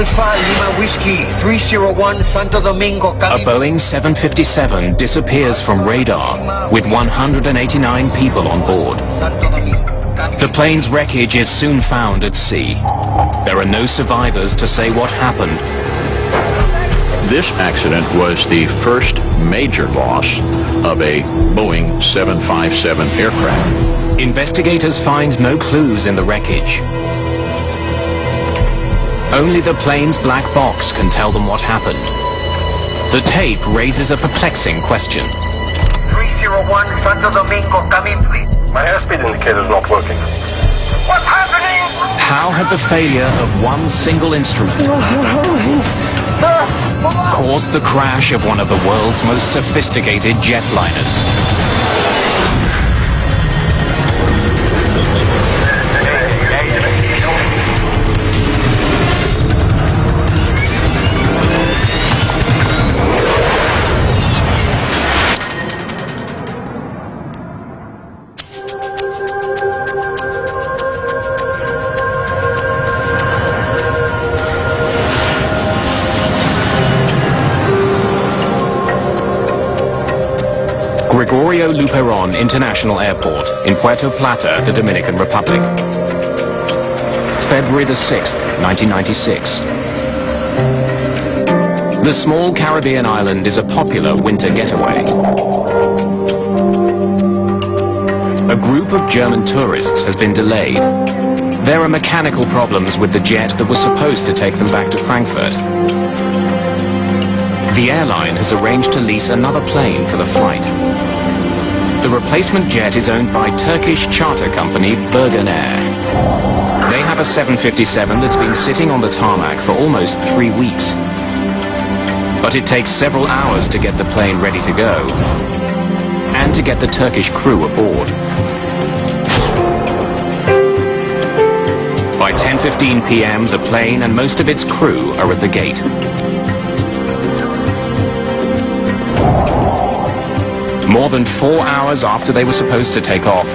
Alpha Lima Whiskey 301 Santo Domingo. A Boeing 757 disappears from radar with 189 people on board. The plane's wreckage is soon found at sea. There are no survivors to say what happened. This accident was the first major loss of a Boeing 757 aircraft. Investigators find no clues in the wreckage. Only the plane's black box can tell them what happened. The tape raises a perplexing question. 301 Santo Domingo, come in please. My airspeed indicator is not working. What's happening? How had the failure of one single instrument caused the crash of one of the world's most sophisticated jetliners? Gregorio Luperon International Airport in Puerto Plata, the Dominican Republic. February the 6th, 1996. The small Caribbean island is a popular winter getaway. A group of German tourists has been delayed. There are mechanical problems with the jet that was supposed to take them back to Frankfurt. The airline has arranged to lease another plane for the flight. The replacement jet is owned by Turkish charter company Bergen Air. They have a 757 that's been sitting on the tarmac for almost 3 weeks. But it takes several hours to get the plane ready to go and to get the Turkish crew aboard. By 10:15 p.m., the plane and most of its crew are at the gate. More than 4 hours after they were supposed to take off,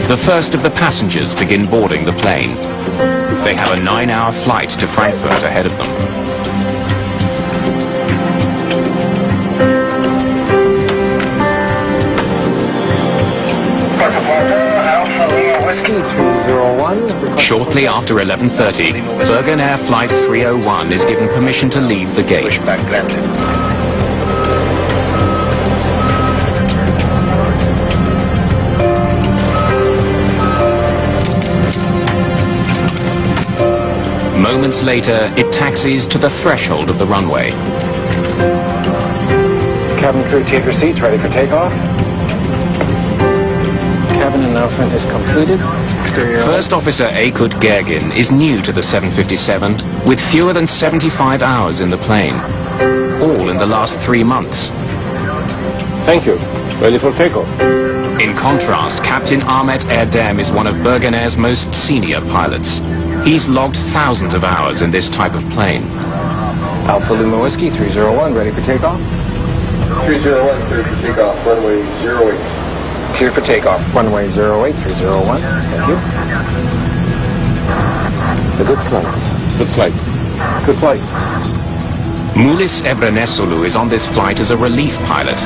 the first of the passengers begin boarding the plane. They have a 9-hour flight to Frankfurt ahead of them. Whiskey 301. Shortly after 11:30, Bergen Air Flight 301 is given permission to leave the gate. Pushback granted. Moments later, it taxis to the threshold of the runway. Cabin crew, take your seats, ready for takeoff. Cabin announcement is completed. First Officer Aykut Gergin is new to the 757 with fewer than 75 hours in the plane, all in the last 3 months. Thank you. Ready for takeoff. In contrast, Captain Ahmet Erdem is one of Bergen Air's most senior pilots. He's logged thousands of hours in this type of plane. Alpha Lima Whiskey 301, ready for takeoff. 301, clear for takeoff, runway 08. Clear for takeoff. Runway 08, 301. Thank you. A good flight. Good flight. Good flight. Mulis Evrenesolu is on this flight as a relief pilot.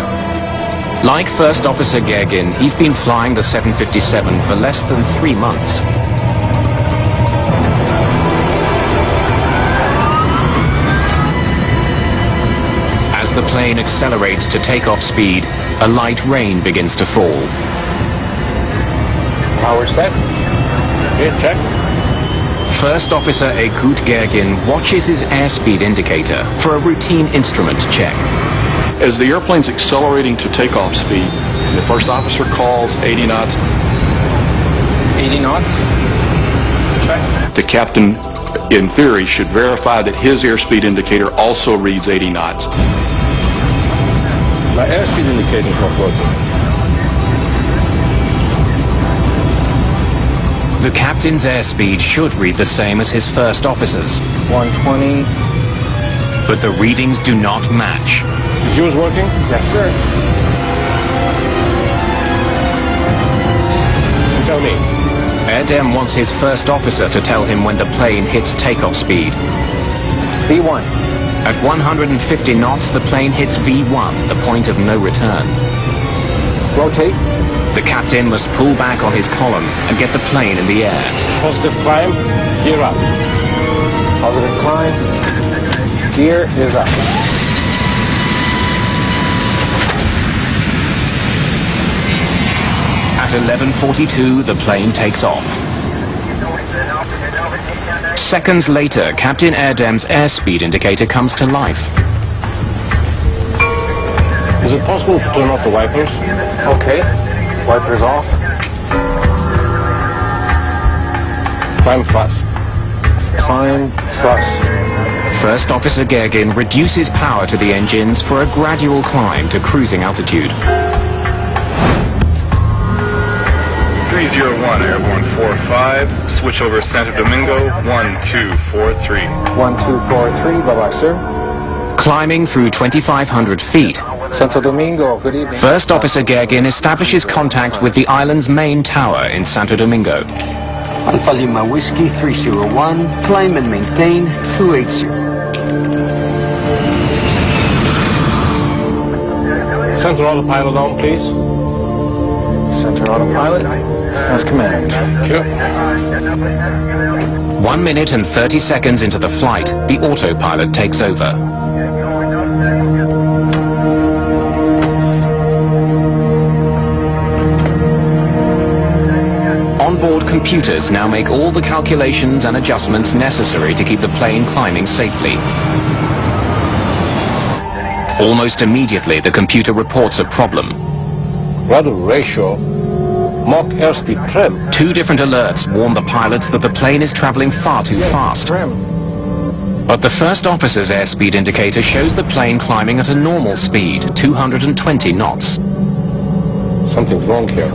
Like First Officer Gergin, he's been flying the 757 for less than 3 months. As the plane accelerates to takeoff speed, a light rain begins to fall. Power set. Okay, check. First Officer Aykut Gergin watches his airspeed indicator for a routine instrument check. As the airplane's accelerating to takeoff speed, the first officer calls 80 knots. 80 knots. Check. The captain, in theory, should verify that his airspeed indicator also reads 80 knots. My airspeed indicator is not working. The captain's airspeed should read the same as his first officer's. 120. But the readings do not match. Is yours working? Yes, sir. Tell me. Erdem wants his first officer to tell him when the plane hits takeoff speed. V1. At 150 knots, the plane hits V1, the point of no return. Rotate. The captain must pull back on his column and get the plane in the air. Positive climb, gear up. Positive climb. Gear is up. At 11:42, the plane takes off. Seconds later, Captain Erdem's airspeed indicator comes to life. Is it possible to turn off the wipers? Okay. Wipers off. Climb fast. Climb thrust. First Officer Gergin reduces power to the engines for a gradual climb to cruising altitude. 301, Airborne 45, switch over Santo Domingo, 1243. 1243, bye-bye, sir. Climbing through 2,500 feet, Santo Domingo, good evening. First Officer Gergin establishes contact with the island's main tower in Santo Domingo. Alpha Lima Whiskey 301, climb and maintain 280. Center autopilot on, please. Center autopilot. As command. 1 minute and 30 seconds into the flight, the autopilot takes over. Onboard computers now make all the calculations and adjustments necessary to keep the plane climbing safely. Almost immediately, the computer reports a problem. Rudder ratio, Mach airspeed trim. 2 different alerts warn the pilots that the plane is traveling far too fast. Trim. But the first officer's airspeed indicator shows the plane climbing at a normal speed, 220 knots. Something's wrong here.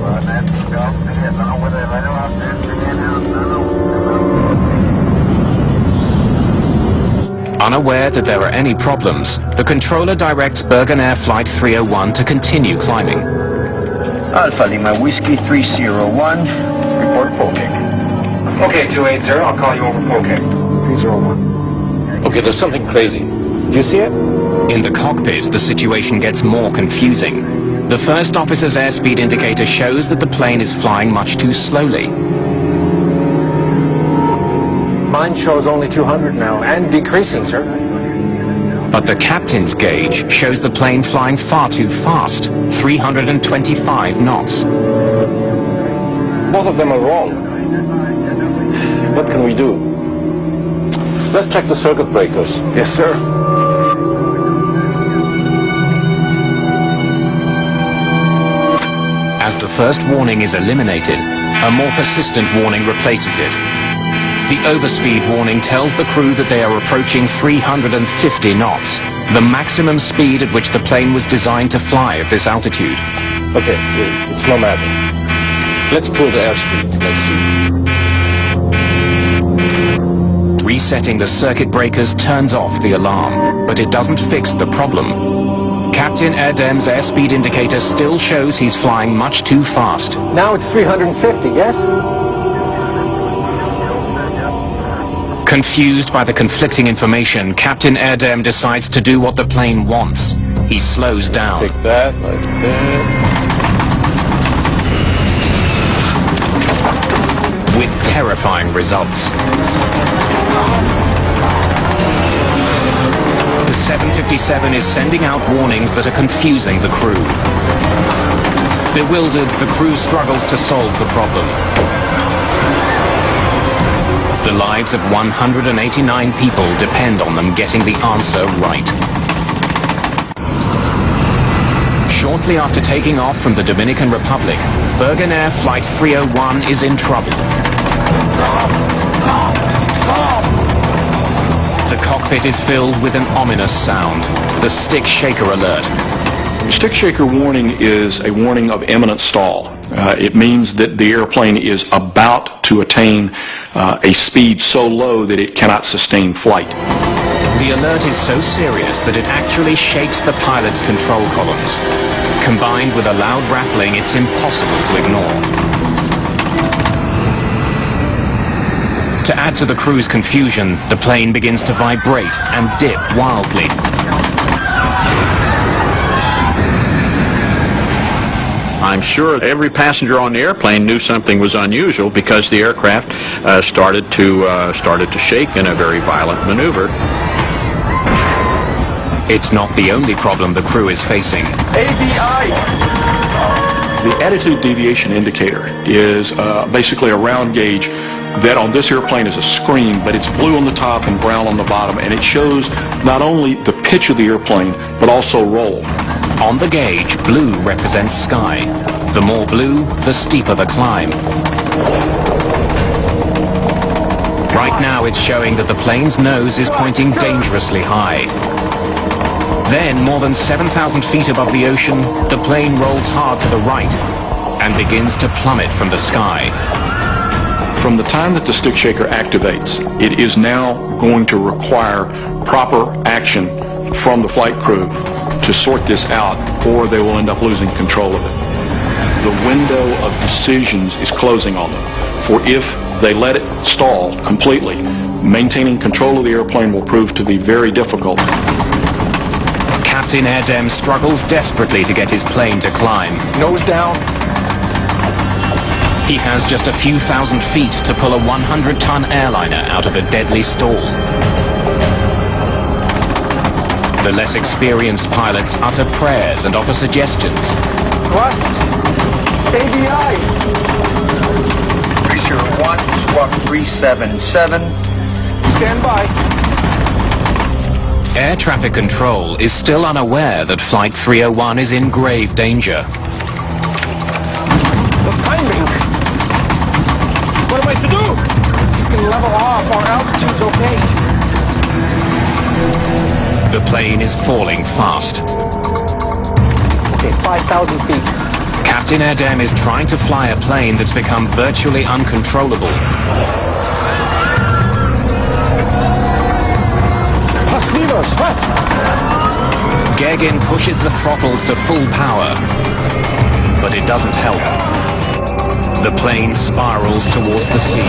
Unaware that there are any problems, the controller directs Bergen Air Flight 301 to continue climbing. Alpha Lima Whiskey 301, report Poke. Okay, 280, I'll call you over Poke. 301. Okay, there's something crazy. Do you see it? In the cockpit, the situation gets more confusing. The first officer's airspeed indicator shows that the plane is flying much too slowly. Mine shows only 200 now, and decreasing, sir. But the captain's gauge shows the plane flying far too fast, 325 knots. Both of them are wrong. What can we do? Let's check the circuit breakers. Yes, sir. As the first warning is eliminated, a more persistent warning replaces it. The overspeed warning tells the crew that they are approaching 350 knots, the maximum speed at which the plane was designed to fly at this altitude. Okay, it's no matter. Let's pull the airspeed. Let's see. Resetting the circuit breakers turns off the alarm, but it doesn't fix the problem. Captain Erdem's airspeed indicator still shows he's flying much too fast. Now it's 350, yes? Confused by the conflicting information, Captain Erdem decides to do what the plane wants. He slows down. Take that, like that. With terrifying results. The 757 is sending out warnings that are confusing the crew. Bewildered, the crew struggles to solve the problem. The lives of 189 people depend on them getting the answer right. Shortly after taking off from the Dominican Republic, Bergen Air Flight 301 is in trouble. The cockpit is filled with an ominous sound, the stick shaker alert. Stick shaker warning is a warning of imminent stall. It means that the airplane is about to attain a speed so low that it cannot sustain flight. The alert is so serious that it actually shakes the pilot's control columns. Combined with a loud rattling, it's impossible to ignore. To add to the crew's confusion, the plane begins to vibrate and dip wildly. I'm sure every passenger on the airplane knew something was unusual because the aircraft started to shake in a very violent maneuver. It's not the only problem the crew is facing. The attitude deviation indicator is basically a round gauge that on this airplane is a screen, but it's blue on the top and brown on the bottom, and it shows not only the pitch of the airplane, but also roll. On the gauge, blue represents sky. The more blue, the steeper the climb. Right now it's showing that the plane's nose is pointing dangerously high. Then, more than 7,000 feet above the ocean, the plane rolls hard to the right and begins to plummet from the sky. From the time that the stick shaker activates, it is now going to require proper action from the flight crew to sort this out, or they will end up losing control of it. The window of decisions is closing on them, for if they let it stall completely, maintaining control of the airplane will prove to be very difficult. Captain Erdem struggles desperately to get his plane to climb. Nose down. He has just a few thousand feet to pull a 100-ton airliner out of a deadly stall. The less experienced pilots utter prayers and offer suggestions. Thrust. ABI. 301, squawk 377. Stand by. Air traffic control is still unaware that Flight 301 is in grave danger. The timing. What am I to do? You can level off. Our altitude's okay. The plane is falling fast. Okay, 5,000 feet. Captain Erdem is trying to fly a plane that's become virtually uncontrollable. Plus levers, plus. Gegin pushes the throttles to full power, but it doesn't help. The plane spirals towards the sea.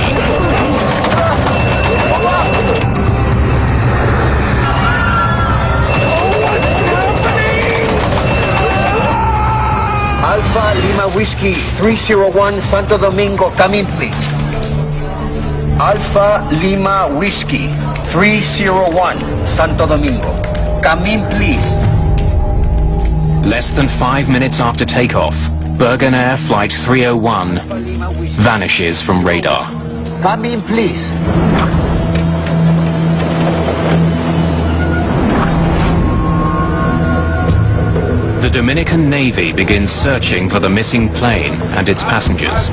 Alpha Lima Whiskey 301 Santo Domingo, come in please. Alpha Lima Whiskey 301 Santo Domingo, come in please. Less than 5 minutes after takeoff, Bergen Air Flight 301 vanishes from radar. Come in please. The Dominican Navy begins searching for the missing plane and its passengers.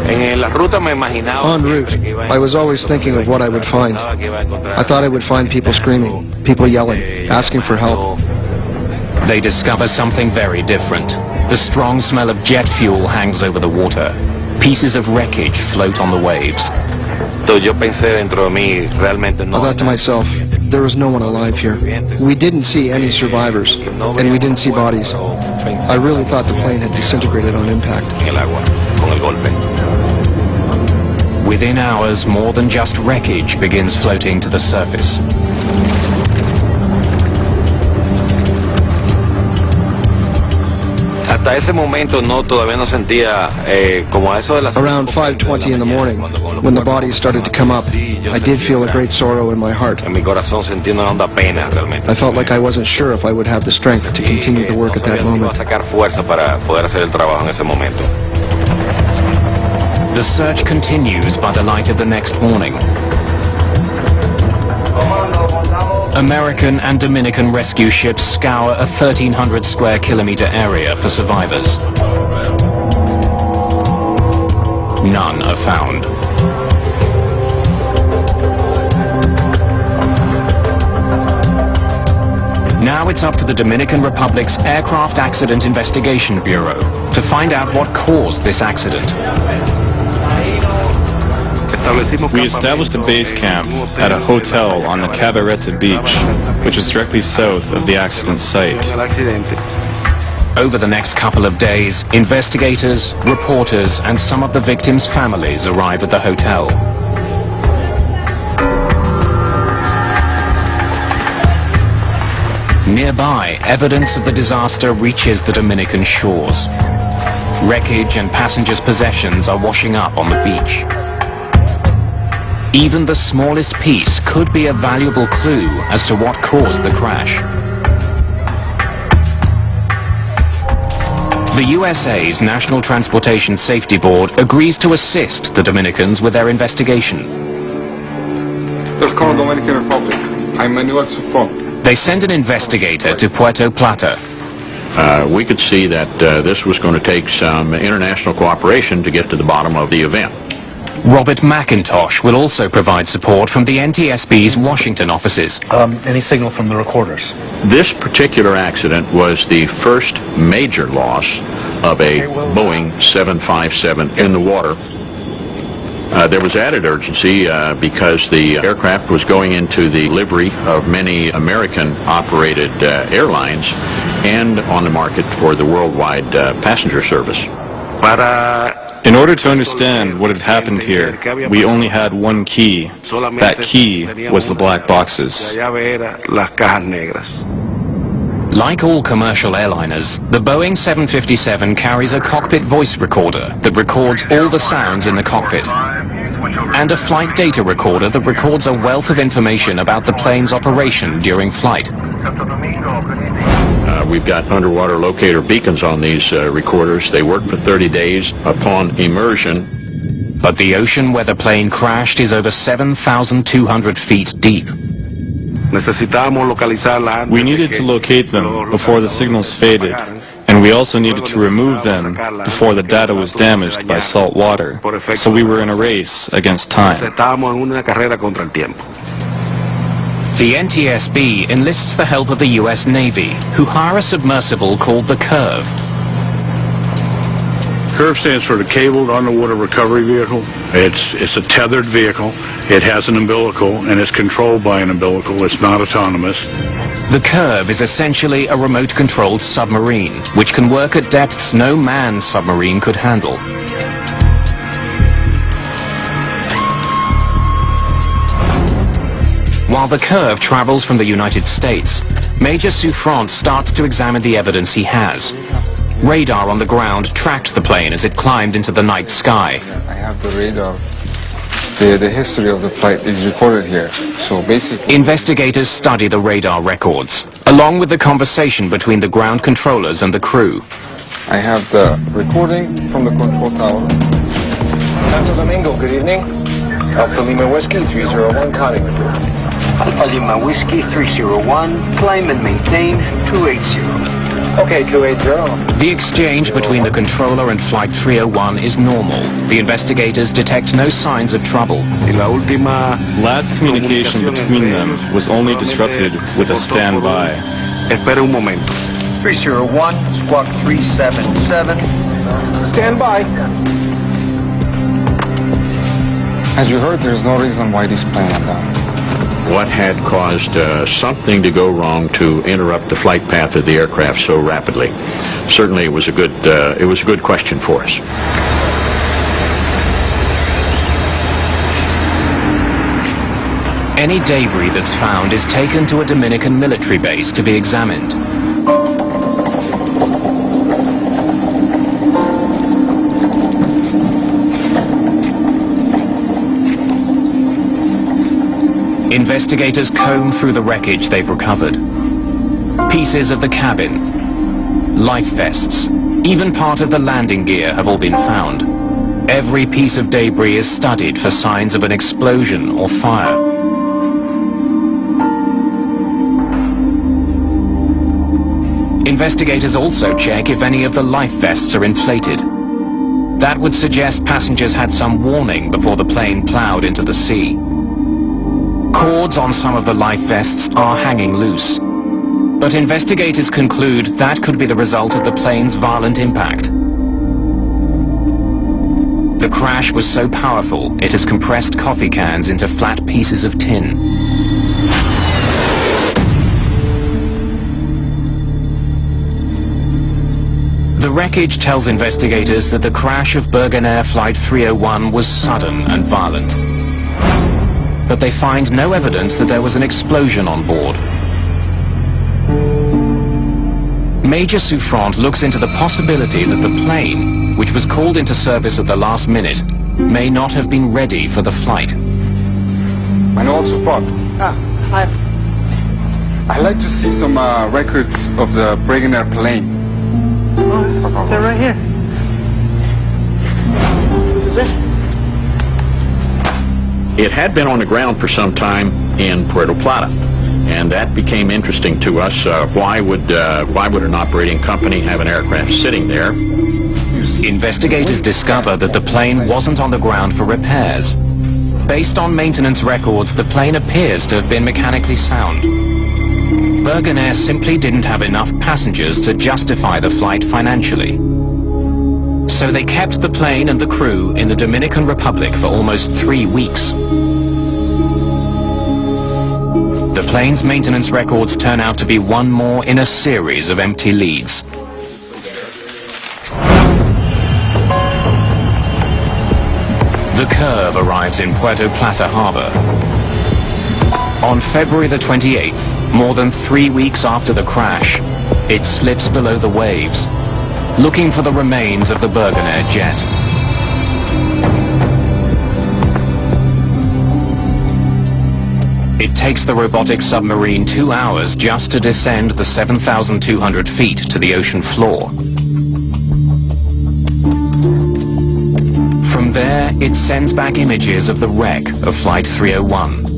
En route, I was always thinking of what I would find. I thought I would find people screaming, people yelling, asking for help. They discover something very different. The strong smell of jet fuel hangs over the water. Pieces of wreckage float on the waves. I thought to myself, there was no one alive here. We didn't see any survivors, and we didn't see bodies. I really thought the plane had disintegrated on impact. Within hours, more than just wreckage begins floating to the surface. Around 5:20 in the morning, when the bodies started to come up, I did feel a great sorrow in my heart. I felt like I wasn't sure if I would have the strength to continue the work at that moment. The search continues by the light of the next morning. American and Dominican rescue ships scour a 1,300 square kilometer area for survivors. None are found. Now it's up to the Dominican Republic's Aircraft Accident Investigation Bureau to find out what caused this accident. We established a base camp at a hotel on the Cabareta beach, which is directly south of the accident site. Over the next couple of days, investigators, reporters, and some of the victims' families arrive at the hotel. Nearby, evidence of the disaster reaches the Dominican shores. Wreckage and passengers' possessions are washing up on the beach. Even the smallest piece could be a valuable clue as to what caused the crash. The USA's National Transportation Safety Board agrees to assist the Dominicans with their investigation. Dominican Republic. I'm Manuel Sufon. They send an investigator to Puerto Plata. We could see that this was going to take some international cooperation to get to the bottom of the event. Robert McIntosh will also provide support from the NTSB's Washington offices. Any signal from the recorders? This particular accident was the first major loss of a Boeing 757 in the water. There was added urgency because the aircraft was going into the livery of many American-operated airlines and on the market for the worldwide passenger service. In order to understand what had happened here, we only had one key. That key was the black boxes. Like all commercial airliners, the Boeing 757 carries a cockpit voice recorder that records all the sounds in the cockpit, and a flight data recorder that records a wealth of information about the plane's operation during flight. We've got underwater locator beacons on these recorders. They work for 30 days upon immersion. But the ocean where the plane crashed is over 7,200 feet deep. We needed to locate them before the signals faded, and we also needed to remove them before the data was damaged by salt water. So we were in a race against time. The NTSB enlists the help of the U.S. Navy, who hire a submersible called the Curve. CURV stands for the Cabled Underwater Recovery Vehicle. It's a tethered vehicle. It has an umbilical, and it's controlled by an umbilical. It's not autonomous. The Curve is essentially a remote-controlled submarine, which can work at depths no manned submarine could handle. While the Curve travels from the United States, Major Souffrant starts to examine the evidence he has. Radar on the ground tracked the plane as it climbed into the night sky. I have the radar. The history of the flight is recorded here. So basically, investigators study the radar records, along with the conversation between the ground controllers and the crew. I have the recording from the control tower. Santo Domingo, good evening. Alpha Lima Whiskey 301, contact with you. Alpha Lima Whiskey 301, climb and maintain 280. Okay, 280. The exchange between the controller and Flight 301 is normal. The investigators detect no signs of trouble. Last communication between them was only disrupted with a standby. Espera un momento. 301, squawk 377. Stand by. As you heard, there's no reason why this plane went down. What had caused something to go wrong to interrupt the flight path of the aircraft so rapidly? Certainly, it was a good question for us. Any debris that's found is taken to a Dominican military base to be examined. Investigators comb through the wreckage they've recovered. Pieces of the cabin, life vests, even part of the landing gear have all been found. Every piece of debris is studied for signs of an explosion or fire. Investigators also check if any of the life vests are inflated. That would suggest passengers had some warning before the plane plowed into the sea. Cords on some of the life vests are hanging loose, but investigators conclude that could be the result of the plane's violent impact. The crash was so powerful, it has compressed coffee cans into flat pieces of tin. The wreckage tells investigators that the crash of Bergen Air Flight 301 was sudden and violent. But they find no evidence that there was an explosion on board. Major Souffrant looks into the possibility that the plane, which was called into service at the last minute, may not have been ready for the flight. Manuel Souffrant. Hi. I'd like to see some records of the Bergen Air plane. Oh, they're right here. This is it. It had been on the ground for some time in Puerto Plata, and that became interesting to us. Why would an operating company have an aircraft sitting there? Investigators discover that the plane wasn't on the ground for repairs. Based on maintenance records, the plane appears to have been mechanically sound. Bergen Air simply didn't have enough passengers to justify the flight financially. So they kept the plane and the crew in the Dominican Republic for almost 3 weeks. The plane's maintenance records turn out to be one more in a series of empty leads. The Curve arrives in Puerto Plata harbor. On February the 28th, more than 3 weeks after the crash, it slips below the waves, looking for the remains of the Bergen Air jet. It takes the robotic submarine 2 hours just to descend the 7,200 feet to the ocean floor. From there, it sends back images of the wreck of Flight 301.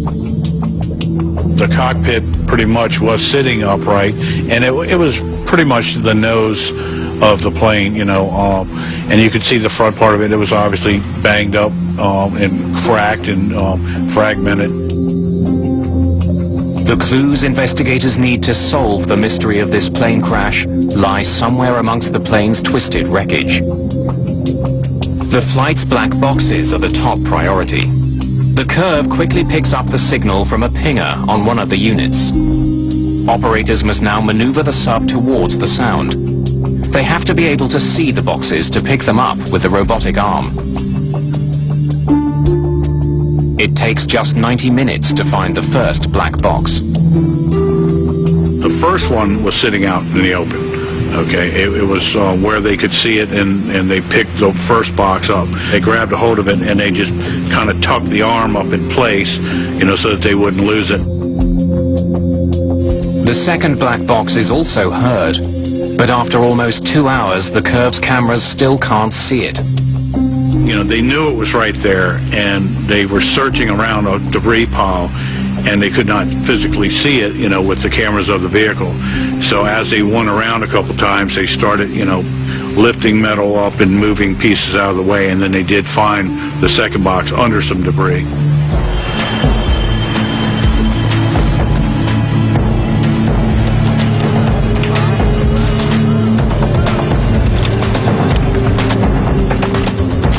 The cockpit pretty much was sitting upright, and it was pretty much the nose of the plane, and you could see the front part of it. It was obviously banged up and cracked and fragmented. The clues investigators need to solve the mystery of this plane crash lie somewhere amongst the plane's twisted wreckage. The flight's black boxes are the top priority. The Curve quickly picks up the signal from a pinger on one of the units. Operators must now maneuver the sub towards the sound. They have to be able to see the boxes to pick them up with the robotic arm. It takes just 90 minutes to find the first black box. The first one was sitting out in the open. Okay, it was where they could see it, and they picked the first box up. They grabbed a hold of it, and they just kind of tucked the arm up in place, so that they wouldn't lose it. The second black box is also heard, but after almost 2 hours, the Curve's cameras still can't see it. They knew it was right there, and they were searching around a debris pile, and they could not physically see it, with the cameras of the vehicle. So as they went around a couple times, they started, lifting metal up and moving pieces out of the way, and then they did find the second box under some debris.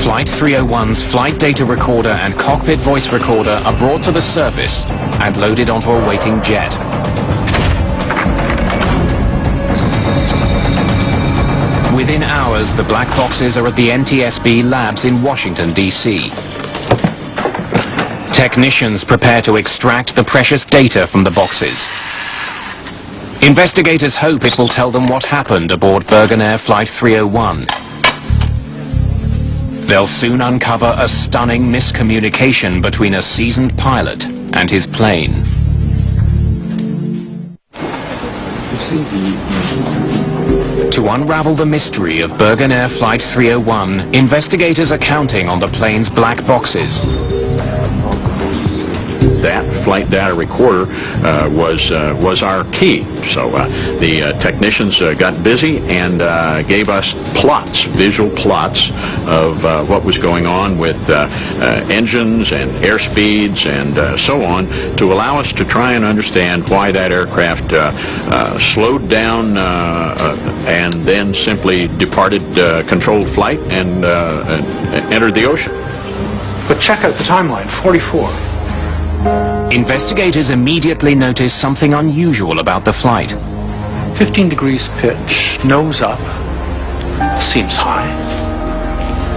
Flight 301's flight data recorder and cockpit voice recorder are brought to the surface and loaded onto a waiting jet. Within hours, the black boxes are at the NTSB labs in Washington, D.C. Technicians prepare to extract the precious data from the boxes. Investigators hope it will tell them what happened aboard Bergen Air Flight 301. They'll soon uncover a stunning miscommunication between a seasoned pilot and his plane. To unravel the mystery of Bergen Air Flight 301, investigators are counting on the plane's black boxes. That flight data recorder was our key. So the technicians got busy and gave us plots, visual plots of what was going on with engines and airspeeds and so on, to allow us to try and understand why that aircraft slowed down and then simply departed controlled flight and entered the ocean. But check out the timeline, 44. Investigators immediately notice something unusual about the flight. 15 degrees pitch, nose up, Seems high.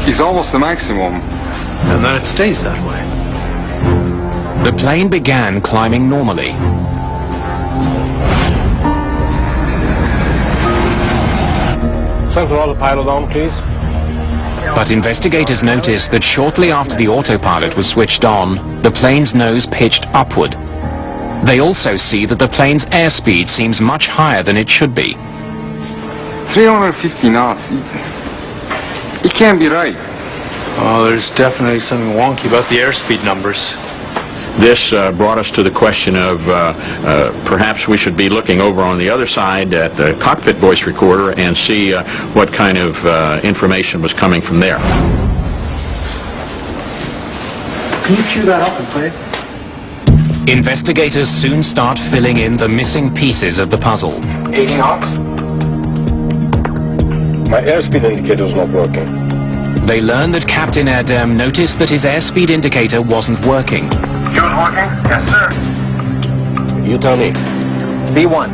It's almost the maximum. And then it stays that way. The plane began climbing normally. Central autopilot on, please. But investigators noticed that shortly after the autopilot was switched on, the plane's nose pitched upward. They also see that the plane's airspeed seems much higher than it should be. 350 knots. It can't be right. Oh, there's definitely something wonky about the airspeed numbers. This brought us to the question of perhaps we should be looking over on the other side at the cockpit voice recorder and see what kind of information was coming from there. Can you cue that up and play it? Investigators soon start filling in the missing pieces of the puzzle. 80 knots. My airspeed indicator is not working. They learn that Captain Erdem noticed that his airspeed indicator wasn't working. Yours working? Yes, sir. You tell me. V1.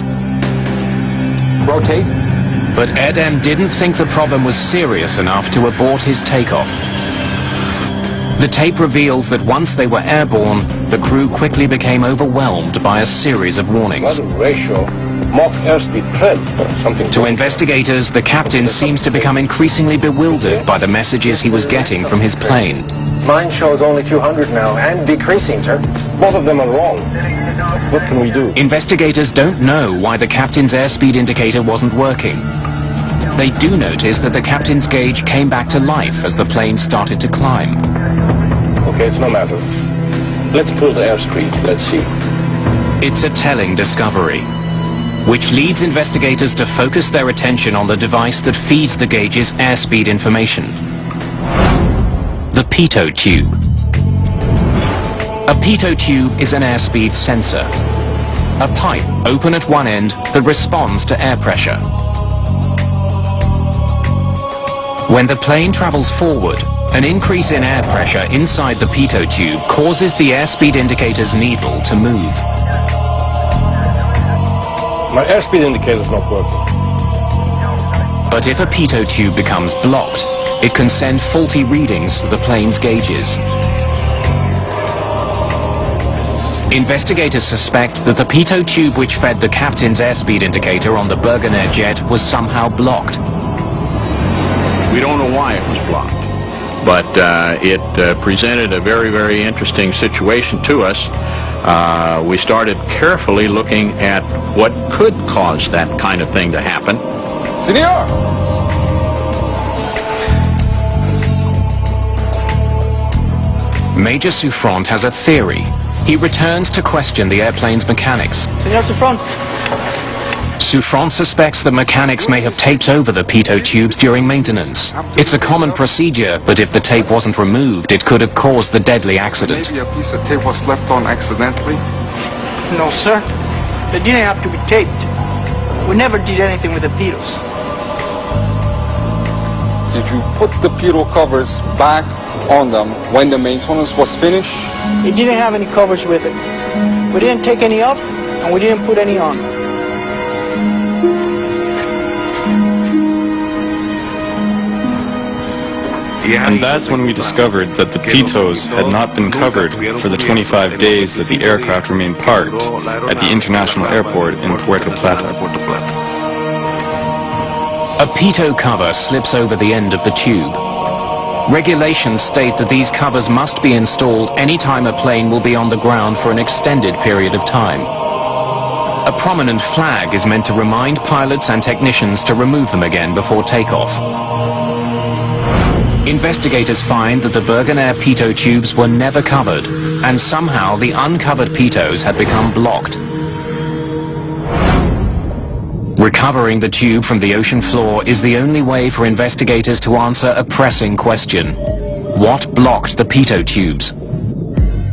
Rotate. But Erdem didn't think the problem was serious enough to abort his takeoff. The tape reveals that once they were airborne, the crew quickly became overwhelmed by a series of warnings. Ratio. Mach airspeed trend. Something. To investigators, the captain seems to become increasingly bewildered by the messages he was getting from his plane. Mine shows only 200 now, and decreasing, sir. Both of them are wrong. What can we do? Investigators don't know why the captain's airspeed indicator wasn't working. They do notice that the captain's gauge came back to life as the plane started to climb. Okay, it's no matter. Let's pull the airspeed. Let's see. It's a telling discovery, which leads investigators to focus their attention on the device that feeds the gauge's airspeed information. The pitot tube. A pitot tube is an airspeed sensor, a pipe open at one end that responds to air pressure. When the plane travels forward, an increase in air pressure inside the pitot tube causes the airspeed indicator's needle to move. My airspeed indicator is not working. But if a pitot tube becomes blocked, it can send faulty readings to the plane's gauges. Investigators suspect that the pitot tube which fed the captain's airspeed indicator on the Bergen Air jet was somehow blocked. We don't know why it was blocked, but it presented a very, very interesting situation to us. We started carefully looking at what could cause that kind of thing to happen. Senor! Major Souffrant has a theory. He returns to question the airplane's mechanics. Senor Souffrant. Souffrant suspects the mechanics may have taped over the pitot tubes during maintenance. It's a common procedure, but if the tape wasn't removed, it could have caused the deadly accident. Maybe a piece of tape was left on accidentally. No, sir. They didn't have to be taped. We never did anything with the pitos. Did you put the pitot covers back on them when the maintenance was finished? It didn't have any covers with it. We didn't take any off, and we didn't put any on. And that's when we discovered that the pitos had not been covered for the 25 days that the aircraft remained parked at the international airport in Puerto Plata. A pitot cover slips over the end of the tube. Regulations state that these covers must be installed any time a plane will be on the ground for an extended period of time. A prominent flag is meant to remind pilots and technicians to remove them again before takeoff. Investigators find that the Bergen Air pitot tubes were never covered, and somehow the uncovered pitos had become blocked. Recovering the tube from the ocean floor is the only way for investigators to answer a pressing question. What blocked the pitot tubes?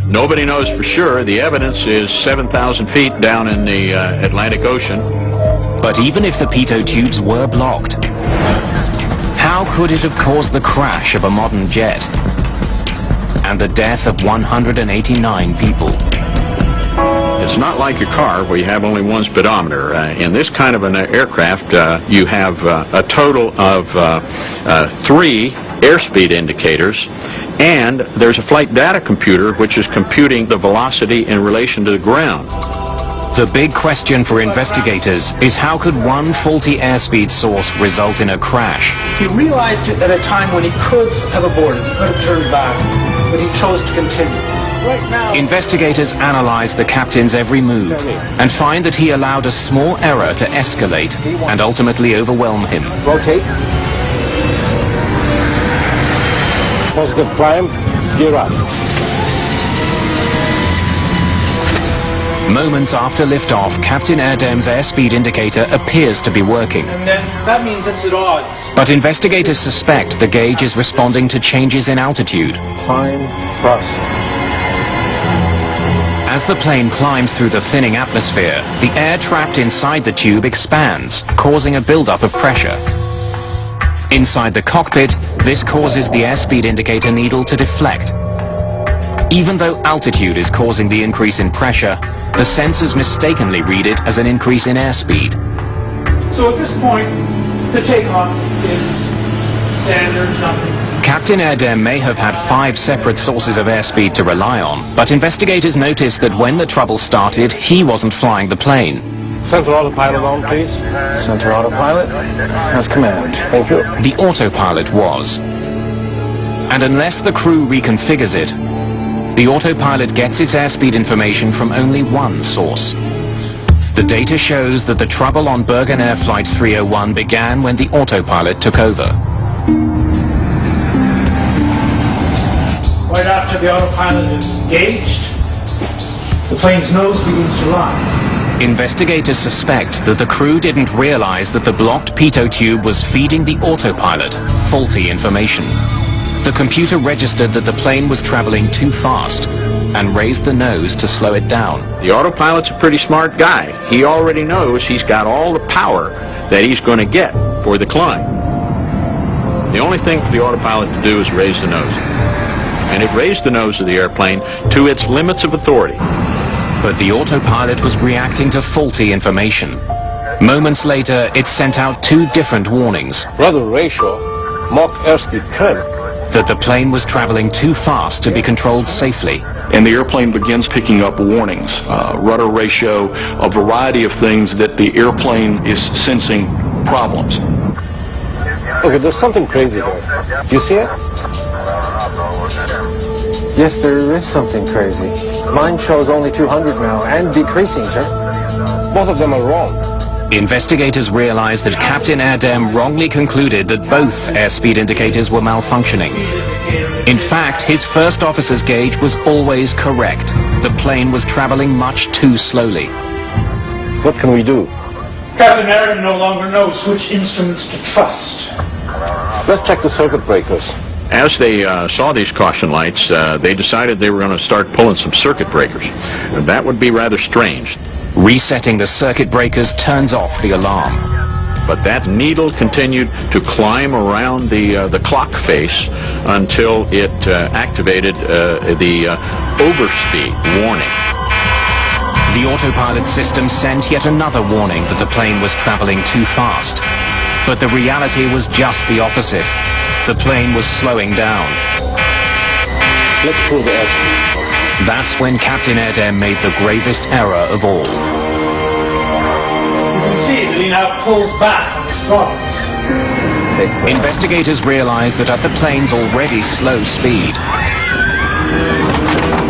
Nobody knows for sure. The evidence is 7,000 feet down in the Atlantic Ocean. But even if the pitot tubes were blocked, how could it have caused the crash of a modern jet and the death of 189 people? As It's not like your car where you have only one speedometer. In this kind of an aircraft, you have a total of 3 airspeed indicators, and there's a flight data computer which is computing the velocity in relation to the ground. The big question for investigators is how could one faulty airspeed source result in a crash? He realized it at a time when he could have aborted, he could have turned back, but he chose to continue. Right now, investigators analyze the captain's every move and find that he allowed a small error to escalate and ultimately overwhelm him. Rotate. Positive climb. Gear up. Moments after liftoff, Captain Erdem's airspeed indicator appears to be working. and then that means it's at odds. But investigators suspect the gauge is responding to changes in altitude. Climb, thrust. As the plane climbs through the thinning atmosphere, the air trapped inside the tube expands, causing a buildup of pressure. Inside the cockpit, this causes the airspeed indicator needle to deflect. Even though altitude is causing the increase in pressure, the sensors mistakenly read it as an increase in airspeed. So at this point, the takeoff is standard, nothing. Captain Erdem may have had 5 separate sources of airspeed to rely on, but investigators noticed that when the trouble started, he wasn't flying the plane. Center autopilot on, please. Center autopilot. Has command. Thank you. The autopilot was. And unless the crew reconfigures it, the autopilot gets its airspeed information from only one source. The data shows that the trouble on Bergen Air Flight 301 began when the autopilot took over. Right after the autopilot is engaged, the plane's nose begins to rise. Investigators suspect that the crew didn't realize that the blocked pitot tube was feeding the autopilot faulty information. The computer registered that the plane was traveling too fast and raised the nose to slow it down. The autopilot's a pretty smart guy. He already knows he's got all the power that he's going to get for the climb. The only thing for the autopilot to do is raise the nose. And it raised the nose of the airplane to its limits of authority. But the autopilot was reacting to faulty information. Moments later, it sent out 2 different warnings. Rudder ratio. Mach airspeed trim. That the plane was traveling too fast to be controlled safely. And the airplane begins picking up warnings, rudder ratio, a variety of things that the airplane is sensing problems. Okay, there's something crazy there. Do you see it? Yes, there is something crazy. Mine shows only 200 now, and decreasing, sir. Both of them are wrong. Investigators realized that Captain Erdem wrongly concluded that both airspeed indicators were malfunctioning. In fact, his first officer's gauge was always correct. The plane was traveling much too slowly. What can we do? Captain Erdem no longer knows which instruments to trust. Let's check the circuit breakers. As they saw these caution lights, they decided they were going to start pulling some circuit breakers. And that would be rather strange. Resetting the circuit breakers turns off the alarm. But that needle continued to climb around the clock face until it activated the overspeed warning. The autopilot system sent yet another warning that the plane was traveling too fast. But the reality was just the opposite. The plane was slowing down. Let's pull the airspeed. That's when Captain Erdem made the gravest error of all. You can see that he now pulls back on his throttles. Investigators realized that at the plane's already slow speed,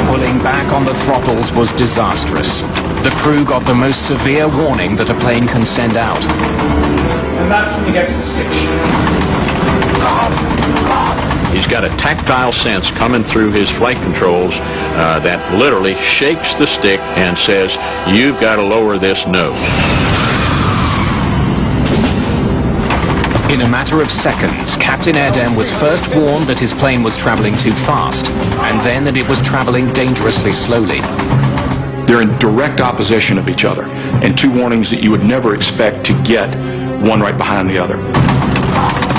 pulling back on the throttles was disastrous. The crew got the most severe warning that a plane can send out. And that's when he gets the stick shift. He's got a tactile sense coming through his flight controls that literally shakes the stick and says, you've got to lower this nose. In a matter of seconds, Captain Erdem was first warned that his plane was traveling too fast, and then that it was traveling dangerously slowly. They're in direct opposition of each other, and 2 warnings that you would never expect to get one right behind the other.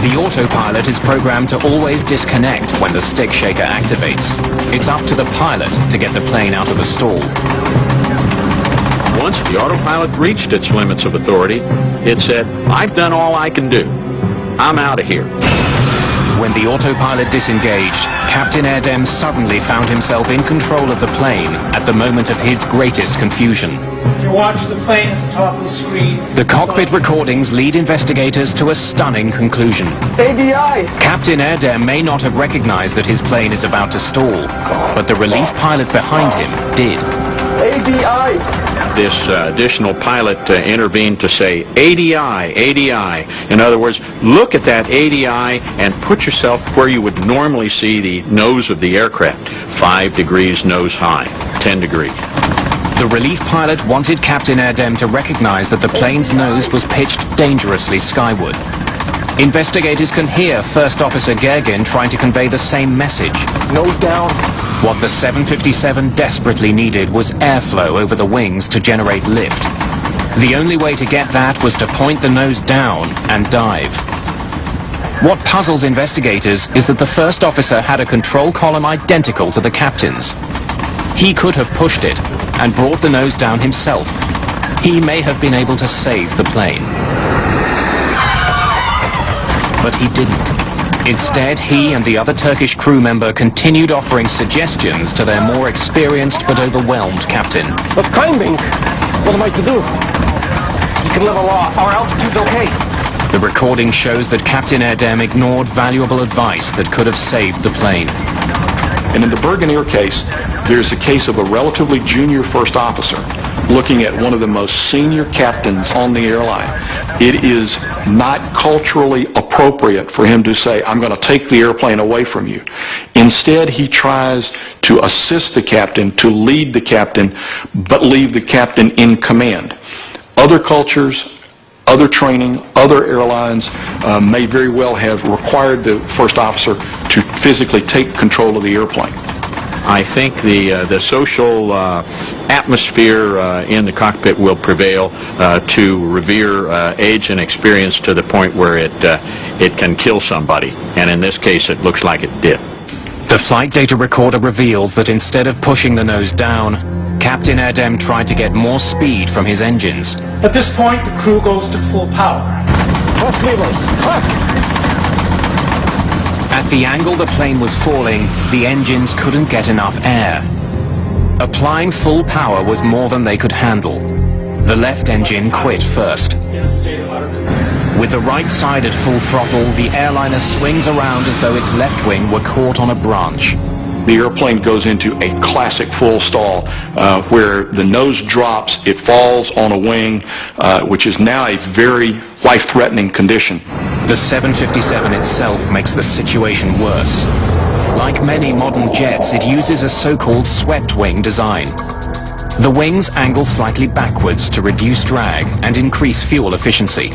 The autopilot is programmed to always disconnect when the stick shaker activates. It's up to the pilot to get the plane out of a stall. once the autopilot reached its limits of authority, it said, "I've done all I can do. I'm out of here." When the autopilot disengaged, Captain Erdem suddenly found himself in control of the plane at the moment of his greatest confusion. You watch the plane at the top of the screen. The cockpit recordings lead investigators to a stunning conclusion. ADI! Captain Erdem may not have recognized that his plane is about to stall, but the relief pilot behind him did. ADI! This additional pilot intervened to say, "ADI, ADI." In other words, look at that ADI and put yourself where you would normally see the nose of the aircraft. 5 degrees nose high, 10 degrees. The relief pilot wanted Captain Erdem to recognize that the plane's nose was pitched dangerously skyward. Investigators can hear First Officer Gergen trying to convey the same message. Nose down. What the 757 desperately needed was airflow over the wings to generate lift. The only way to get that was to point the nose down and dive. What puzzles investigators is that the first officer had a control column identical to the captain's. He could have pushed it and brought the nose down himself. He may have been able to save the plane. But he didn't. Instead, he and the other Turkish crew member continued offering suggestions to their more experienced but overwhelmed captain. But climbing, what am I to do? You can level off. Our altitude's okay. The recording shows that Captain Erdem ignored valuable advice that could have saved the plane. And in the Bergen Air case, there's a case of a relatively junior first officer looking at one of the most senior captains on the airline. It is not culturally appropriate for him to say, "I'm going to take the airplane away from you." Instead, he tries to assist the captain, to lead the captain, but leave the captain in command. Other cultures, other training, other airlines may very well have required the first officer to physically take control of the airplane. I think the social atmosphere in the cockpit will prevail to revere age and experience to the point where it can kill somebody. And in this case, it looks like it did. The flight data recorder reveals that instead of pushing the nose down, Captain Erdem tried to get more speed from his engines. At this point, the crew goes to full power. Press levers. Press! At the angle the plane was falling, the engines couldn't get enough air. Applying full power was more than they could handle. The left engine quit first. With the right side at full throttle, the airliner swings around as though its left wing were caught on a branch. The airplane goes into a classic full stall where the nose drops, it falls on a wing, which is now a very life-threatening condition. The 757 itself makes the situation worse. Like many modern jets, it uses a so-called swept wing design. The wings angle slightly backwards to reduce drag and increase fuel efficiency.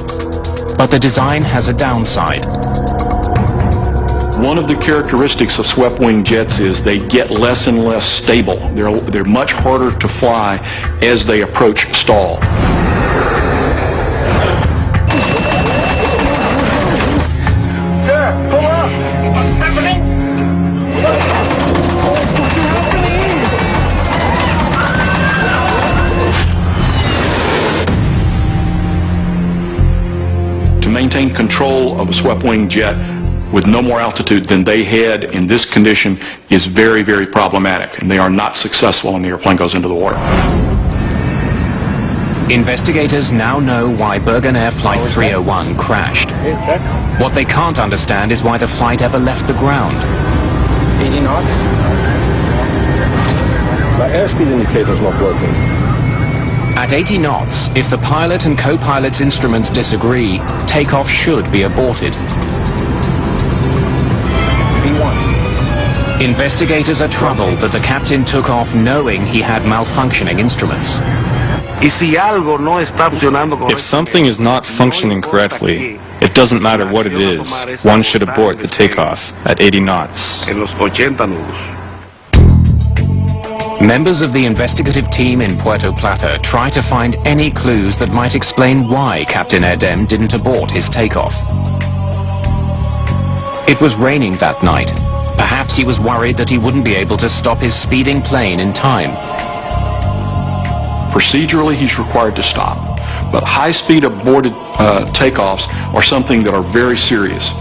But the design has a downside. One of the characteristics of swept-wing jets is they get less and less stable. They're much harder to fly as they approach stall. Sir, pull up! What's happening? To maintain control of a swept-wing jet with no more altitude than they had in this condition is very, very problematic, and they are not successful when the airplane goes into the water. Investigators now know why Bergen Air Flight 301 crashed. What they can't understand is why the flight ever left the ground. 80 knots? My airspeed indicator's not working. At 80 knots, if the pilot and co-pilot's instruments disagree, takeoff should be aborted. Investigators are troubled that the captain took off knowing he had malfunctioning instruments. If something is not functioning correctly, it doesn't matter what it is, one should abort the takeoff at 80 knots. Members of the investigative team in Puerto Plata try to find any clues that might explain why Captain Erdem didn't abort his takeoff. It was raining that night. Perhaps he was worried that he wouldn't be able to stop his speeding plane in time. Procedurally, he's required to stop. But high-speed aborted takeoffs are something that are very serious,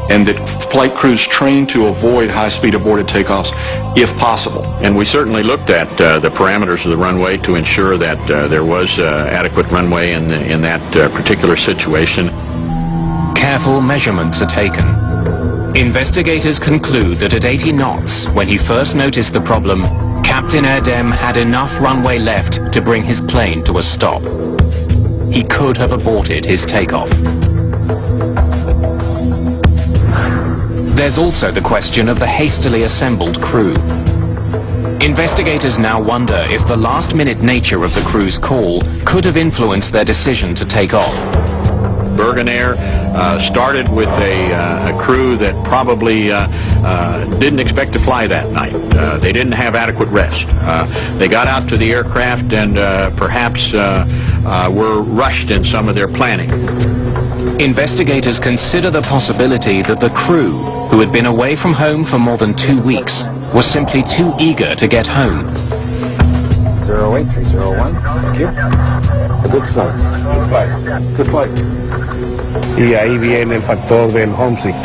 and that flight crews train to avoid high-speed aborted takeoffs if possible. And we certainly looked at the parameters of the runway to ensure that there was adequate runway in that particular situation. Careful measurements are taken. Investigators conclude that at 80 knots, when he first noticed the problem, Captain Erdem had enough runway left to bring his plane to a stop. He could have aborted his takeoff. There's also the question of the hastily assembled crew. Investigators now wonder if the last-minute nature of the crew's call could have influenced their decision to take off. Bergen Air started with a crew that probably didn't expect to fly that night. They didn't have adequate rest. They got out to the aircraft and perhaps were rushed in some of their planning. Investigators consider the possibility that the crew, who had been away from home for more than 2 weeks, was simply too eager to get home. 08301, thank you. A good flight. Good flight. Good flight. Y ahí viene el factor del homesick.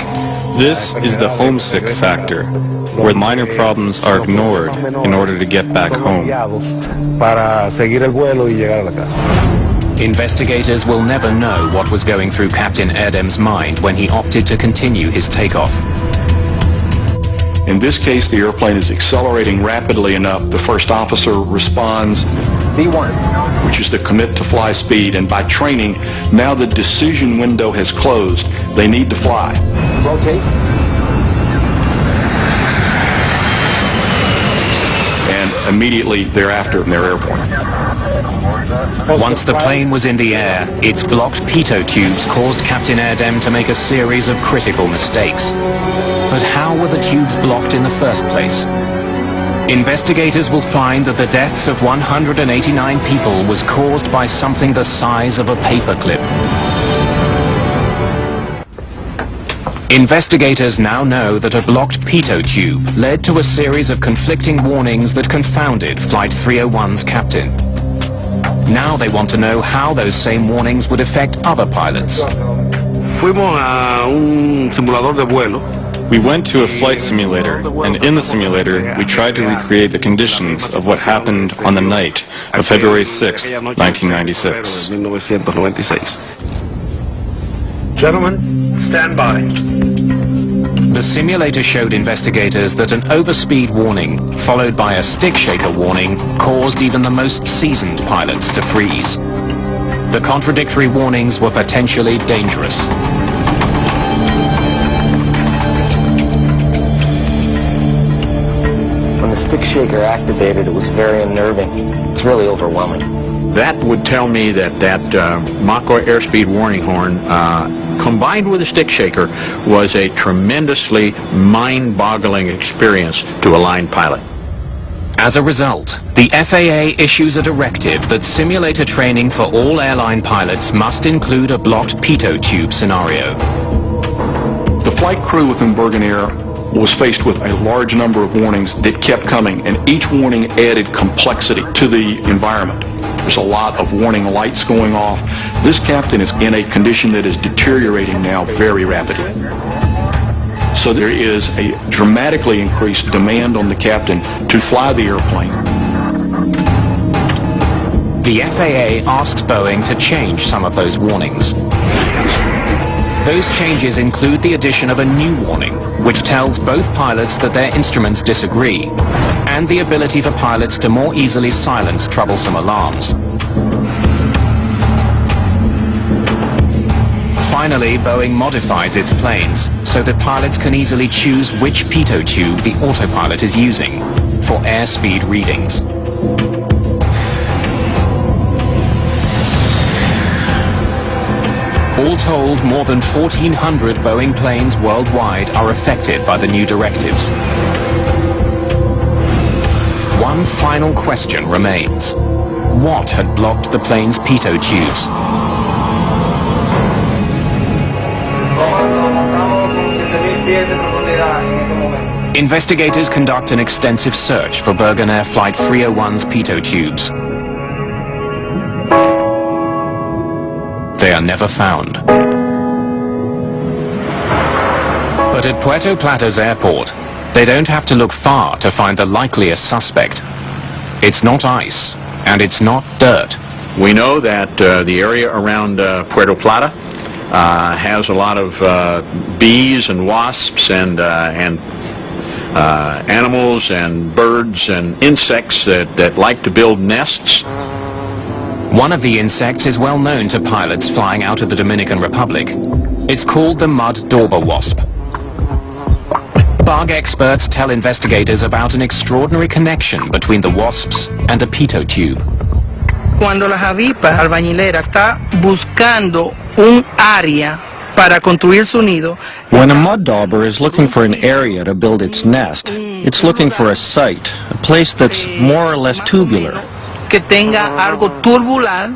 This is the homesick factor, where minor problems are ignored in order to get back home. Para seguir el vuelo y llegar a la casa. Investigators will never know what was going through Captain Erdem's mind when he opted to continue his takeoff. In this case, the airplane is accelerating rapidly enough. The first officer responds, V1, which is the commit to fly speed, and by training, now the decision window has closed. They need to fly. rotate. And immediately thereafter, they're airborne. Once the plane was in the air, its blocked pitot tubes caused Captain Erdem to make a series of critical mistakes. But how were the tubes blocked in the first place? Investigators will find that the deaths of 189 people was caused by something the size of a paperclip. Investigators now know that a blocked pitot tube led to a series of conflicting warnings that confounded Flight 301's captain. Now they want to know how those same warnings would affect other pilots. Fuimos a un simulador de vuelo. We went to a flight simulator, and in the simulator, we tried to recreate the conditions of what happened on the night of February 6, 1996. Gentlemen, stand by. The simulator showed investigators that an overspeed warning, followed by a stick shaker warning, caused even the most seasoned pilots to freeze. The contradictory warnings were potentially dangerous. When the stick shaker activated, it was very unnerving. It's really overwhelming. That would tell me that Mach airspeed warning horn, combined with a stick shaker, was a tremendously mind-boggling experience to a line pilot. As a result, the FAA issues a directive that simulator training for all airline pilots must include a blocked pitot tube scenario. The flight crew within Bergen Air was faced with a large number of warnings that kept coming, and each warning added complexity to the environment. There's a lot of warning lights going off. This captain is in a condition that is deteriorating now very rapidly. So there is a dramatically increased demand on the captain to fly the airplane. The FAA asks Boeing to change some of those warnings. Those changes include the addition of a new warning, which tells both pilots that their instruments disagree, and the ability for pilots to more easily silence troublesome alarms. Finally, Boeing modifies its planes so that pilots can easily choose which pitot tube the autopilot is using for airspeed readings. All told, more than 1,400 Boeing planes worldwide are affected by the new directives. One final question remains. What had blocked the plane's pitot tubes? Investigators conduct an extensive search for Bergen Air Flight 301's pitot tubes. they are never found. But at Puerto Plata's airport, they don't have to look far to find the likeliest suspect. It's not ice, and it's not dirt. We know that the area around Puerto Plata has a lot of bees and wasps and animals and birds and insects that like to build nests. One of the insects is well known to pilots flying out of the Dominican Republic. It's called the mud dauber wasp. Bug experts tell investigators about an extraordinary connection between the wasps and a pitot tube. Cuando la avispa albañilera está buscando un área para construir su nido. When a mud dauber is looking for an area to build its nest, it's looking for a site, a place that's more or less tubular. Que tenga algo tubular.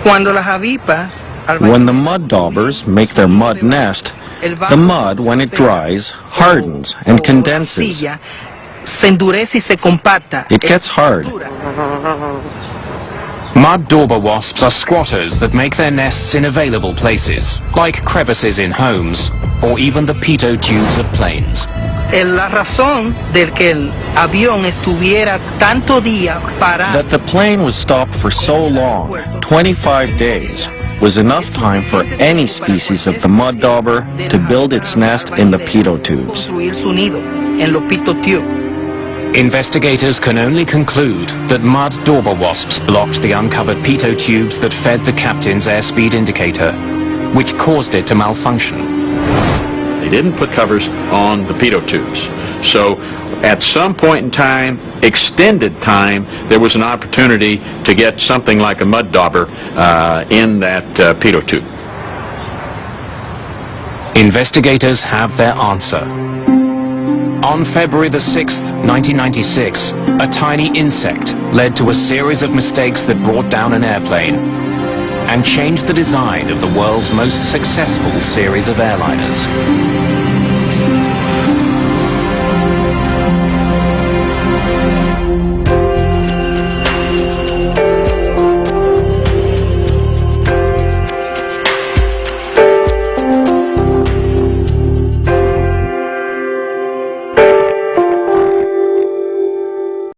Cuando las avispas When the mud daubers make their mud nest, the mud, when it dries, hardens and condenses. Se endurece y se compacta. It gets hard. Mud dauber wasps are squatters that make their nests in available places, like crevices in homes, or even the pitot tubes of planes. La razón del que el avión estuviera tanto día parado. That the plane was stopped for so long, 25 days, was enough time for any species of the mud dauber to build its nest in the pitot tubes. Investigators can only conclude that mud dauber wasps blocked the uncovered pitot tubes that fed the captain's airspeed indicator, which caused it to malfunction. They didn't put covers on the pitot tubes. So at some point in time, extended time, there was an opportunity to get something like a mud dauber in that pitot tube. Investigators have their answer. On February the 6th, 1996, a tiny insect led to a series of mistakes that brought down an airplane and changed the design of the world's most successful series of airliners.